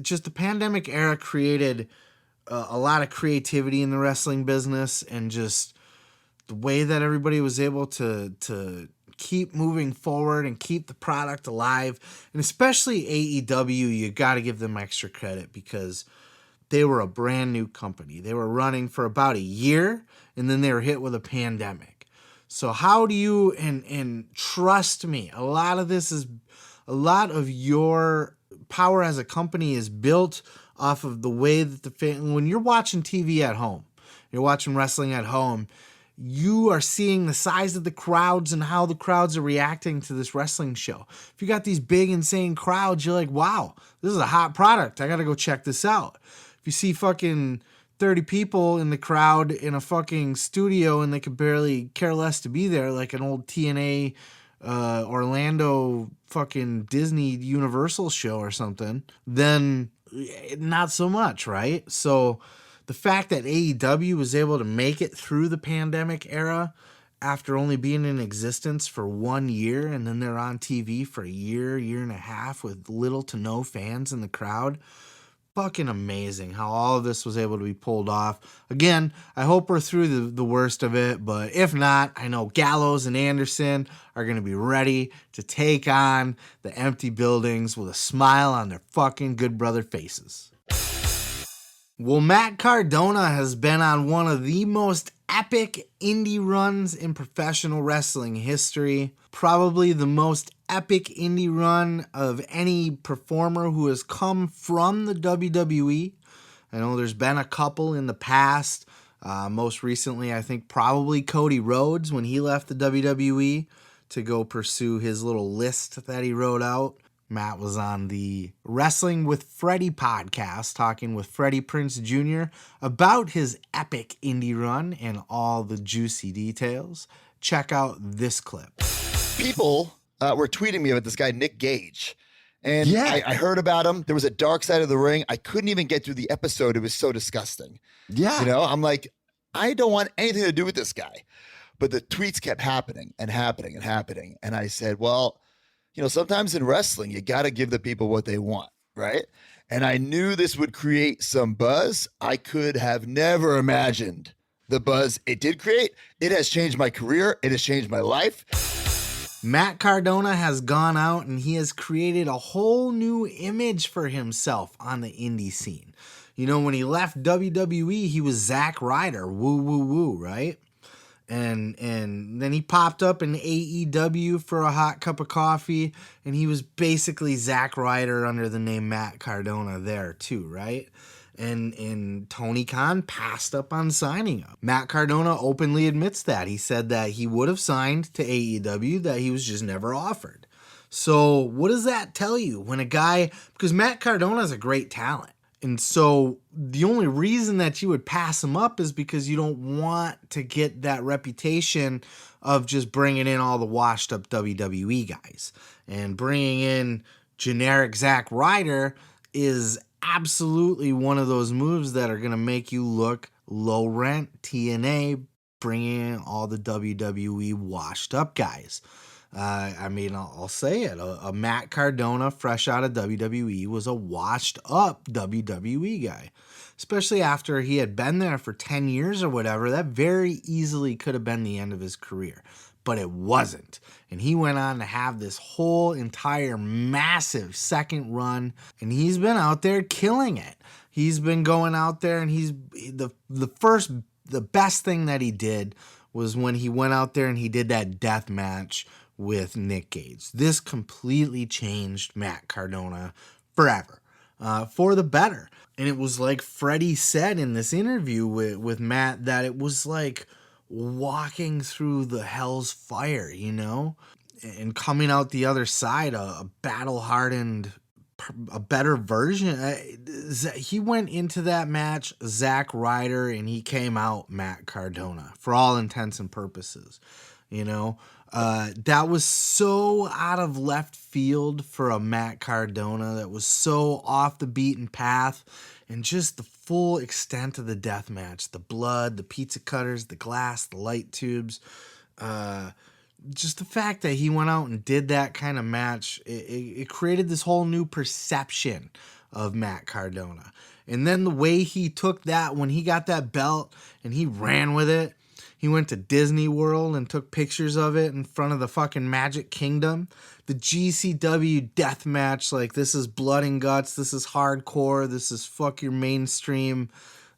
Just the pandemic era created a lot of creativity in the wrestling business, and just the way that everybody was able to keep moving forward and keep the product alive. And especially AEW, you got to give them extra credit, because they were a brand new company. They were running for about a year, and then they were hit with a pandemic. So how do you, and trust me, a lot of your power as a company is built off of the way that when you're watching TV at home, you're watching wrestling at home, you are seeing the size of the crowds and how the crowds are reacting to this wrestling show. If you got these big, insane crowds, you're like, wow, this is a hot product. I got to go check this out. If you see fucking 30 people in the crowd in a fucking studio and they could barely care less to be there, like an old TNA Orlando fucking Disney Universal show or something, then not so much, right? So the fact that AEW was able to make it through the pandemic era after only being in existence for 1 year, and then they're on TV for a year and a half with little to no fans in the crowd, fucking amazing how all of this was able to be pulled off. Again, I hope we're through the worst of it, but if not, I know Gallows and Anderson are going to be ready to take on the empty buildings with a smile on their fucking good brother faces. Well, Matt Cardona has been on one of the most epic indie runs in professional wrestling history. Probably the most epic indie run of any performer who has come from the WWE. I know there's been a couple in the past. Most recently, I think probably Cody Rhodes when he left the WWE to go pursue his little list that he wrote out. Matt was on the Wrestling with Freddie podcast, talking with Freddie Prinze Jr. about his epic indie run and all the juicy details. Check out this clip. People were tweeting me about this guy, Nick Gage. And I heard about him. There was a dark side of the ring. I couldn't even get through the episode. It was so disgusting. Yeah. You know, I'm like, I don't want anything to do with this guy. But the tweets kept happening and happening and happening. And I said, well, you know, sometimes in wrestling, you got to give the people what they want, right? And I knew this would create some buzz. I could have never imagined the buzz it did create. It has changed my career. It has changed my life. Matt Cardona has gone out and he has created a whole new image for himself on the indie scene. You know, when he left WWE, he was Zack Ryder, woo, woo, woo, right? And then he popped up in AEW for a hot cup of coffee, and he was basically Zack Ryder under the name Matt Cardona there too, right? And Tony Khan passed up on signing him. Matt Cardona openly admits that. He said that he would have signed to AEW, that he was just never offered. So what does that tell you when a guy, because Matt Cardona is a great talent. And so the only reason that you would pass him up is because you don't want to get that reputation of just bringing in all the washed up WWE guys. And bringing in generic Zack Ryder is absolutely one of those moves that are going to make you look low rent TNA, bringing in all the WWE washed up guys. I'll say it. A Matt Cardona, fresh out of WWE, was a washed up WWE guy. Especially after he had been there for 10 years or whatever. That very easily could have been the end of his career. But it wasn't. And he went on to have this whole entire massive second run. And he's been out there killing it. He's been going out there, and he's the best thing that he did was when he went out there and he did that death match with Nick Gage. This completely changed Matt Cardona forever, for the better. And it was like Freddie said in this interview with Matt, that it was like walking through the hell's fire, you know, and coming out the other side, a battle-hardened a better version. He went into that match Zack Ryder, and he came out Matt Cardona for all intents and purposes. You know, that was so out of left field for a Matt Cardona. That was so off the beaten path, and just the full extent of the death match, the blood, the pizza cutters, the glass, the light tubes, just the fact that he went out and did that kind of match, it created this whole new perception of Matt Cardona. And then the way he took that when he got that belt and he ran with it, he went to Disney World and took pictures of it in front of the fucking Magic Kingdom. The GCW death match, like, this is blood and guts, this is hardcore, this is fuck your mainstream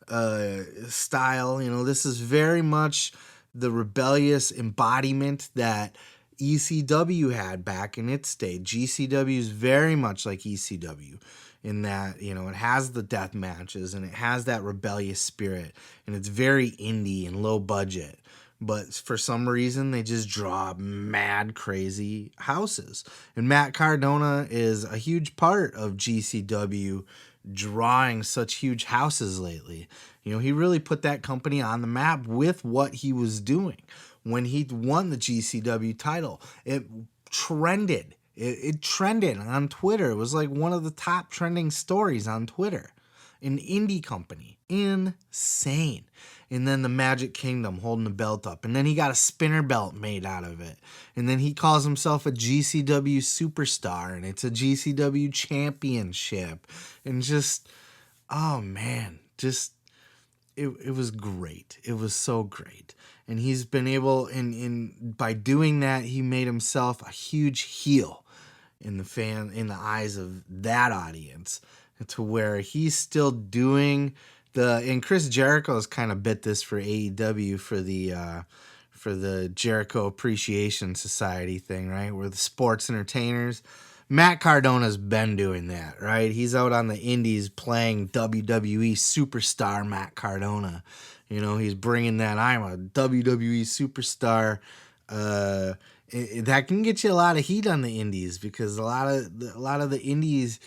style. You know, this is very much the rebellious embodiment that ECW had back in its day. GCW is very much like ECW in that, you know, it has the death matches and it has that rebellious spirit, and it's very indie and low budget. But for some reason, they just draw mad, crazy houses. And Matt Cardona is a huge part of GCW drawing such huge houses lately. You know, he really put that company on the map with what he was doing. When he won the GCW title, it trended. It trended on Twitter. It was like one of the top trending stories on Twitter. An indie company. Insane. And then the Magic Kingdom holding the belt up. And then he got a spinner belt made out of it. And then he calls himself a GCW superstar. And it's a GCW championship. And just, oh man, just, it was great. It was so great. And he's been able, by doing that, he made himself a huge heel in the eyes of that audience, to where he's still doing and Chris Jericho's kind of bit this for AEW for the Jericho Appreciation Society thing, right? Where the sports entertainers. Matt Cardona's been doing that, right? He's out on the indies playing WWE superstar Matt Cardona. You know, he's bringing that, I'm a WWE superstar. That can get you a lot of heat on the indies, because a lot of the indies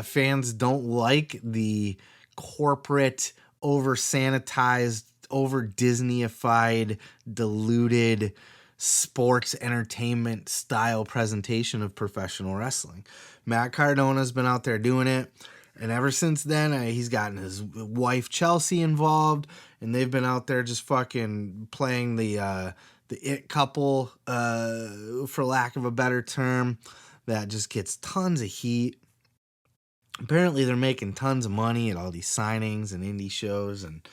fans don't like the corporate, over sanitized, over Disneyified, diluted sports entertainment style presentation of professional wrestling. Matt Cardona's been out there doing it, and ever since then he's gotten his wife Chelsea involved, and they've been out there just fucking playing the it couple, for lack of a better term, that just gets tons of heat. Apparently they're making tons of money at all these signings and indie shows, and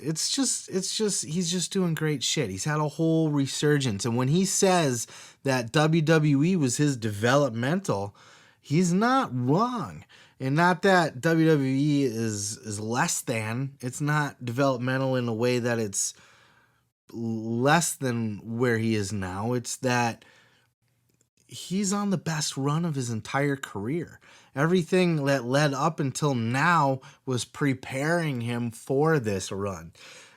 it's just he's just doing great shit. He's had a whole resurgence, and when he says that WWE was his developmental, he's not wrong. And not that WWE is less than. It's not developmental in a way that it's less than where he is now. It's that he's on the best run of his entire career. Everything that led up until now was preparing him for this run.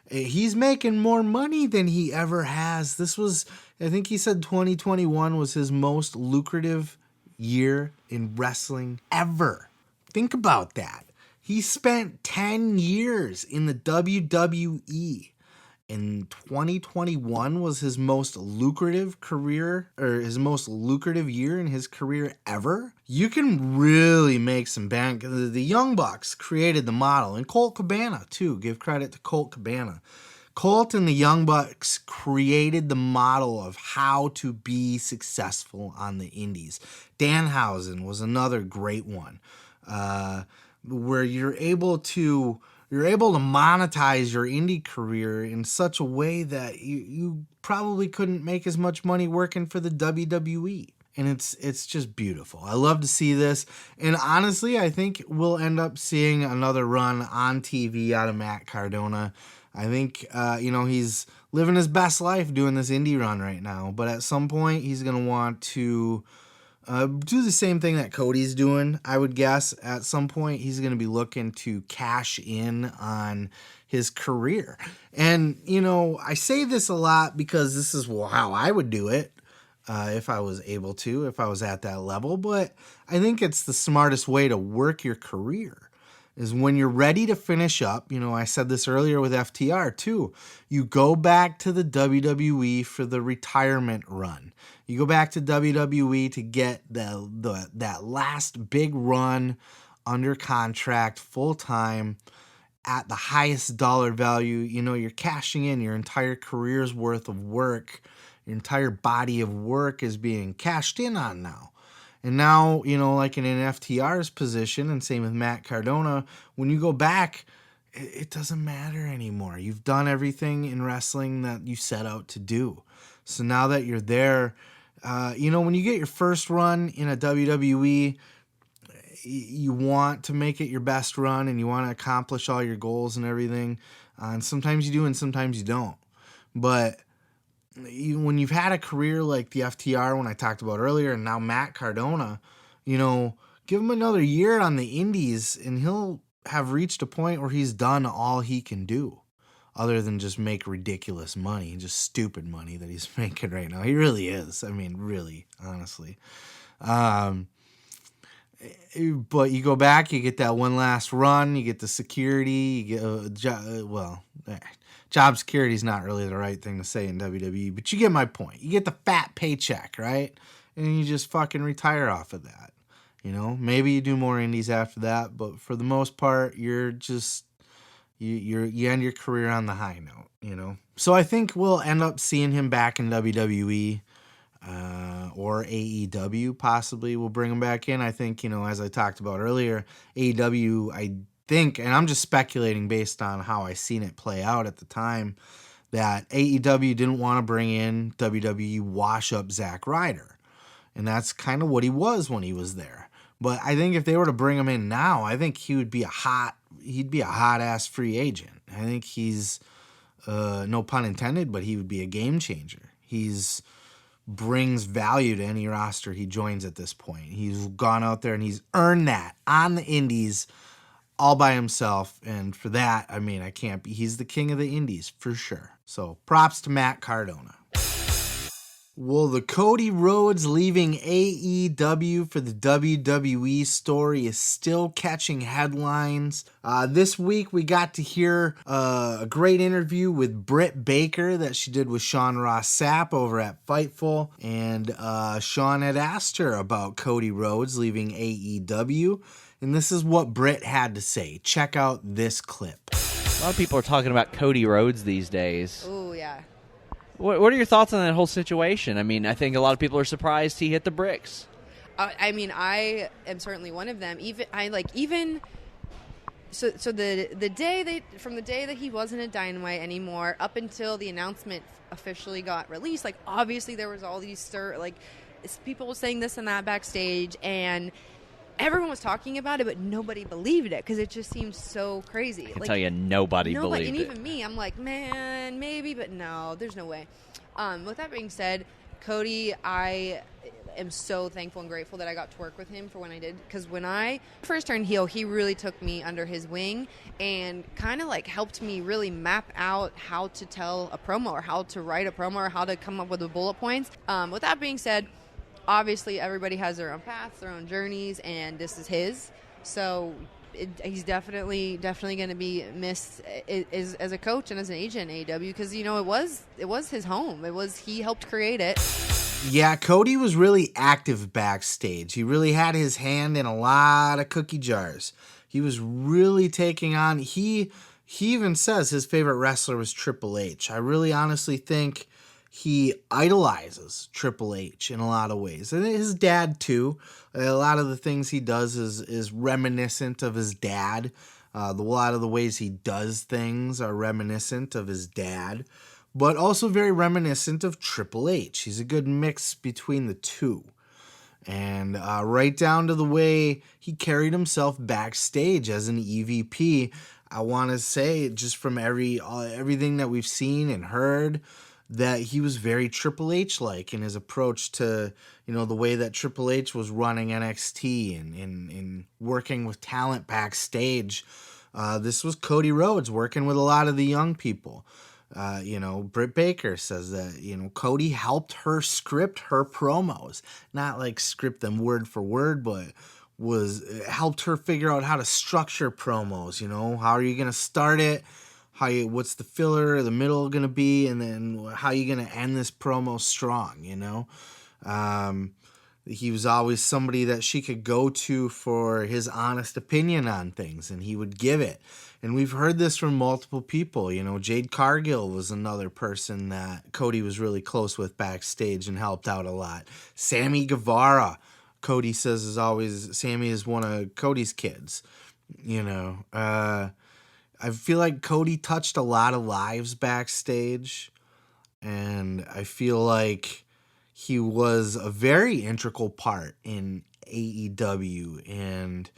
He's making more money than he ever has. This was, I think he said 2021 was his most lucrative year in wrestling ever. Think about that. He spent 10 years in the WWE. In 2021 was his most lucrative career, or his most lucrative year in his career ever. You can really make some bank. The Young Bucks created the model, and Colt Cabana too. Give credit to Colt Cabana. Colt and the Young Bucks created the model of how to be successful on the indies. Danhausen was another great one, where you're able to monetize your indie career in such a way that you probably couldn't make as much money working for the WWE. And it's just beautiful. I love to see this. And honestly, I think we'll end up seeing another run on TV out of Matt Cardona. I think, he's living his best life doing this indie run right now. But at some point, he's going to want to do the same thing that Cody's doing, I would guess. At some point, he's going to be looking to cash in on his career. And, I say this a lot because this is how I would do it. if I was able to, if I was at that level. But I think it's the smartest way to work your career is when you're ready to finish up. You know, I said this earlier with FTR too. You go back to the WWE for the retirement run. You go back to WWE to get that last big run under contract full time at the highest dollar value. You know, you're cashing in your entire career's worth of work. Your entire body of work is being cashed in on now. And now, you know, like in an FTR's position, and same with Matt Cardona, when you go back, it doesn't matter anymore. You've done everything in wrestling that you set out to do. So now that you're there, you know, when you get your first run in a WWE, you want to make it your best run and you want to accomplish all your goals and everything. And sometimes you do and sometimes you don't. But when you've had a career like the FTR, when I talked about earlier, and now Matt Cardona, you know, give him another year on the indies and he'll have reached a point where he's done all he can do other than just make ridiculous money, just stupid money that he's making right now. He really is. I mean, really, honestly. But you go back, you get that one last run, you get the security, you get job security is not really the right thing to say in WWE, but you get my point. You get the fat paycheck, right? And you just fucking retire off of that. You know, maybe you do more indies after that, but for the most part, you're just you end your career on the high note, you know. So I think we'll end up seeing him back in WWE or AEW. Possibly we'll bring him back in. I think, you know, as I talked about earlier, AEW, I think, and I'm just speculating based on how I seen it play out at the time, that AEW didn't want to bring in WWE wash-up Zack Ryder. And that's kind of what he was when he was there. But I think if they were to bring him in now, I think he'd be a hot-ass free agent. I think he's, no pun intended, but he would be a game changer. He's brings value to any roster he joins at this point. He's gone out there and he's earned that on the indies all by himself, and for that, I mean, he's the king of the indies, for sure. So, props to Matt Cardona. Well, the Cody Rhodes leaving AEW for the WWE story is still catching headlines. This week, we got to hear a great interview with Britt Baker that she did with Sean Ross Sapp over at Fightful, and Sean had asked her about Cody Rhodes leaving AEW. And this is what Britt had to say. Check out this clip. A lot of people are talking about Cody Rhodes these days. Oh, yeah. What are your thoughts on that whole situation? I mean, I think a lot of people are surprised he hit the bricks. I mean, I am certainly one of them. So the day from the day that he wasn't a Dynamite anymore up until the announcement officially got released, like, obviously there was all these people saying this and that backstage, and everyone was talking about it, but nobody believed it because it just seemed so crazy. I can tell you nobody believed and it. even me, I'm like, man, maybe, but no, there's no way. With that being said, Cody, I am so thankful and grateful that I got to work with him for when I did, because when I first turned heel, he really took me under his wing and kind of like helped me really map out how to tell a promo or how to write a promo or how to come up with the bullet points. With that being said, obviously, everybody has their own paths, their own journeys, and this is his. So he's definitely going to be missed as a coach and as an agent in AEW because, you know, it was his home. He helped create it. Yeah, Cody was really active backstage. He really had his hand in a lot of cookie jars. He was really taking on. He even says his favorite wrestler was Triple H. I really honestly think he idolizes Triple H in a lot of ways. And his dad, too. A lot of the things he does is reminiscent of his dad. A lot of the ways he does things are reminiscent of his dad, but also very reminiscent of Triple H. He's a good mix between the two. And right down to the way he carried himself backstage as an EVP, I want to say, just from everything that we've seen and heard, that he was very Triple H-like in his approach to, you know, the way that Triple H was running NXT and working with talent backstage. This was Cody Rhodes working with a lot of the young people. Britt Baker says that, Cody helped her script her promos, not like script them word for word, but helped her figure out how to structure promos. How are you going to start it? What's the filler, the middle going to be? And then how are you going to end this promo strong? He was always somebody that she could go to for his honest opinion on things, and he would give it. And we've heard this from multiple people. Jade Cargill was another person that Cody was really close with backstage and helped out a lot. Sammy Guevara, Cody says Sammy is one of Cody's kids. I feel like Cody touched a lot of lives backstage, and I feel like he was a very integral part in AEW, and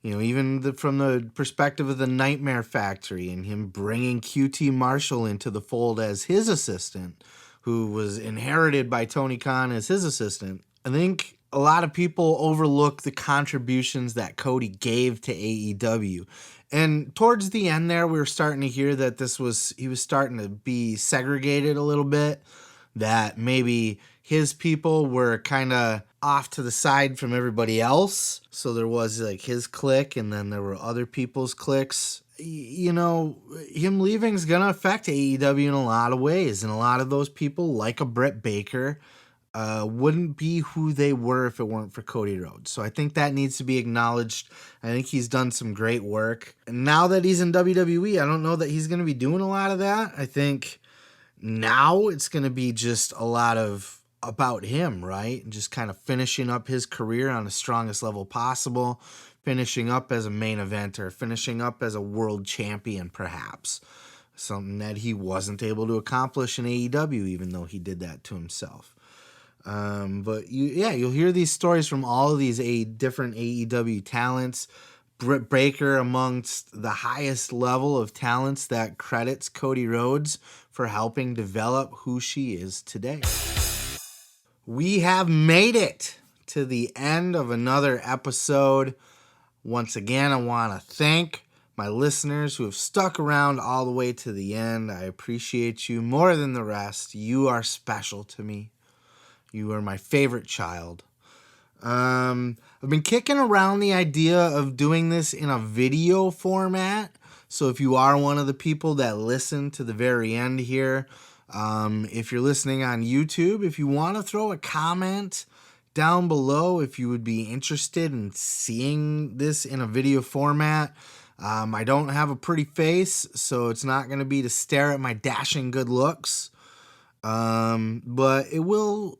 even from the perspective of the Nightmare Factory and him bringing QT Marshall into the fold as his assistant, who was inherited by Tony Khan as his assistant. I think a lot of people overlook the contributions that Cody gave to AEW. And towards the end there, we were starting to hear that he was starting to be segregated a little bit, that maybe his people were kind of off to the side from everybody else. So there was like his clique, and then there were other people's cliques. Him leaving is going to affect AEW in a lot of ways. And a lot of those people, like a Britt Baker, wouldn't be who they were if it weren't for Cody Rhodes. So I think that needs to be acknowledged. I think he's done some great work. And now that he's in WWE, I don't know that he's going to be doing a lot of that. I think now it's going to be just a lot about him, right? And just kind of finishing up his career on the strongest level possible, finishing up as a main eventer, finishing up as a world champion, perhaps. Something that he wasn't able to accomplish in AEW, even though he did that to himself. But you'll hear these stories from all of these different AEW talents. Britt Baker amongst the highest level of talents that credits Cody Rhodes for helping develop who she is today. We have made it to the end of another episode. Once again, I want to thank my listeners who have stuck around all the way to the end. I appreciate you more than the rest. You are special to me. You are my favorite child. I've been kicking around the idea of doing this in a video format. So if you are one of the people that listen to the very end here, if you're listening on YouTube, if you want to throw a comment down below, if you would be interested in seeing this in a video format. I don't have a pretty face, so it's not going to be to stare at my dashing good looks. But it will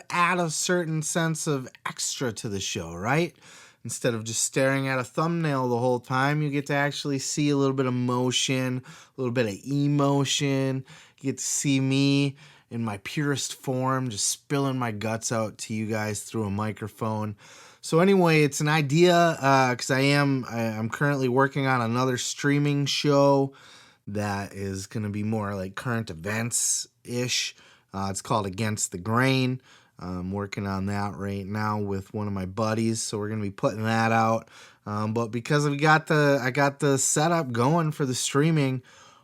add a certain sense of extra to the show, right? Instead of just staring at a thumbnail the whole time, you get to actually see a little bit of motion, a little bit of emotion. You get to see me in my purest form, just spilling my guts out to you guys through a microphone. So anyway, it's an idea because I'm currently working on another streaming show that is going to be more like current events-ish. It's called Against the Grain. I'm working on that right now with one of my buddies, so we're going to be putting that out. But because I got the setup going for the streaming,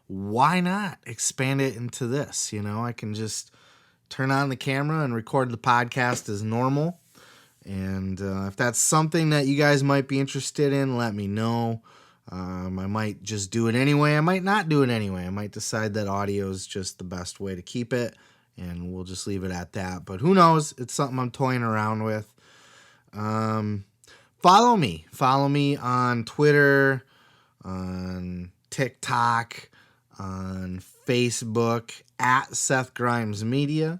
why not expand it into this? I can just turn on the camera and record the podcast as normal. And if that's something that you guys might be interested in, let me know. I might just do it anyway. I might not do it anyway. I might decide that audio is just the best way to keep it, and we'll just leave it at that. But who knows? It's something I'm toying around with. Follow me. Follow me on Twitter, on TikTok, on Facebook, at Seth Grimes Media.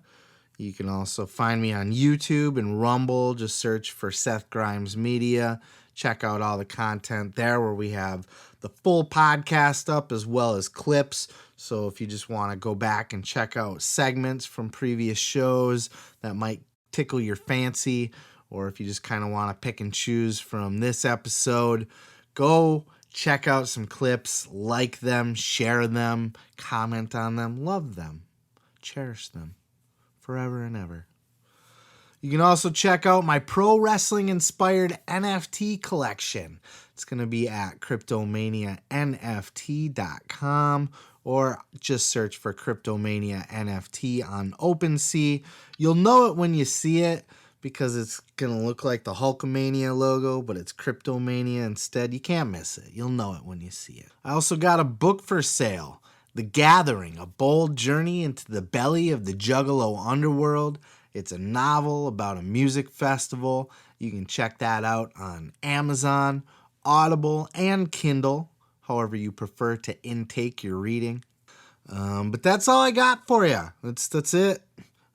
You can also find me on YouTube and Rumble. Just search for Seth Grimes Media. Check out all the content there where we have the full podcast up as well as clips. So if you just want to go back and check out segments from previous shows that might tickle your fancy, or if you just kind of want to pick and choose from this episode, go check out some clips, like them, share them, comment on them, love them, cherish them forever and ever. You can also check out my pro wrestling inspired NFT collection. It's going to be at cryptomanianft.com or just search for Cryptomania NFT on OpenSea. You'll know it when you see it because it's going to look like the Hulkamania logo, but it's Cryptomania instead. You can't miss it. You'll know it when you see it. I also got a book for sale, The Gathering, A Bold Journey into the Belly of the Juggalo Underworld. It's a novel about a music festival. You can check that out on Amazon, Audible, and Kindle, however you prefer to intake your reading. But that's all I got for you. That's it.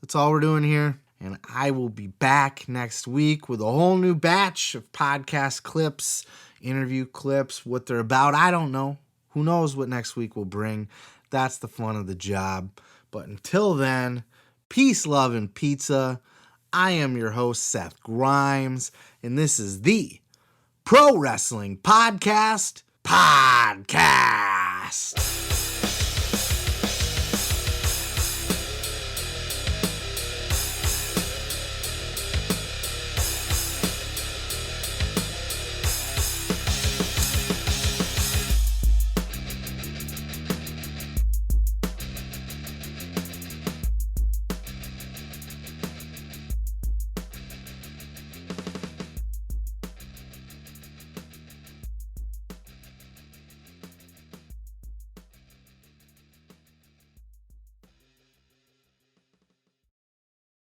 That's all we're doing here. And I will be back next week with a whole new batch of podcast clips, interview clips, what they're about. I don't know. Who knows what next week will bring? That's the fun of the job. But until then, peace, love, and pizza. I am your host, Seth Grimes, and this is the Pro Wrestling Podcast.